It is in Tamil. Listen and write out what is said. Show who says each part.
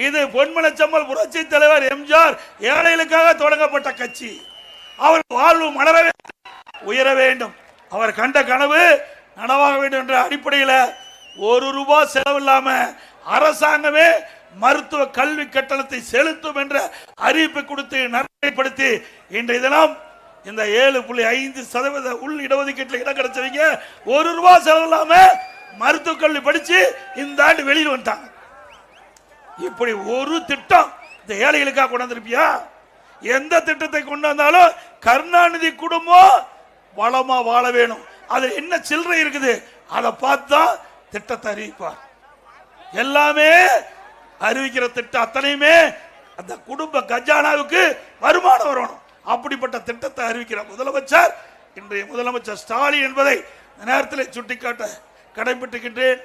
Speaker 1: இது பொன்மனச்செம்மல் புரட்சி தலைவர் எம்ஜிஆர் ஏழைகளுக்காக தொடங்கப்பட்ட கட்சி. அவர் வாழ்வு மலர வேண்டும், உயர வேண்டும், அவர் கண்ட கனவு நனவாக வேண்டும் என்ற அடிப்படையில் ₹1 செலவில்லாம அரசாங்கமே மருத்துவ கல்வி கட்டணத்தை செலுத்தும் என்ற அறிவிப்பை கொடுத்து நடைமுறைப்படுத்தி இன்றைய தினம் இந்த 7.5% உள் இடஒதுக்கீட்டில் இடம் கிடைச்சவங்க ₹1 செலவில்லாம மருத்துவ கல்வி படிச்சு இந்த ஆண்டு வெளியில் வந்துட்டாங்க. இப்படி ஒரு திட்டம் இந்த ஏழைகளுக்காக கொண்டு வந்திருப்பியா? எந்த திட்டத்தை கொண்டு வந்தாலும் கருணாநிதி குடும்பம் வளமா வாழ வேணும், அது என்ன சில்லறை இருக்குது அதை பார்த்தா திட்டத்தை அறிவிப்பார். எல்லாமே அறிவிக்கிற திட்டம் அத்தனையுமே அந்த குடும்ப கஜானாவுக்கு வருமானம் வரணும். அப்படிப்பட்ட திட்டத்தை அறிவிக்கிற முதலமைச்சர் இன்றைய முதலமைச்சர் ஸ்டாலின் என்பதை நேரத்தில் சுட்டிக்காட்ட கடைபிடிக்கின்றேன்.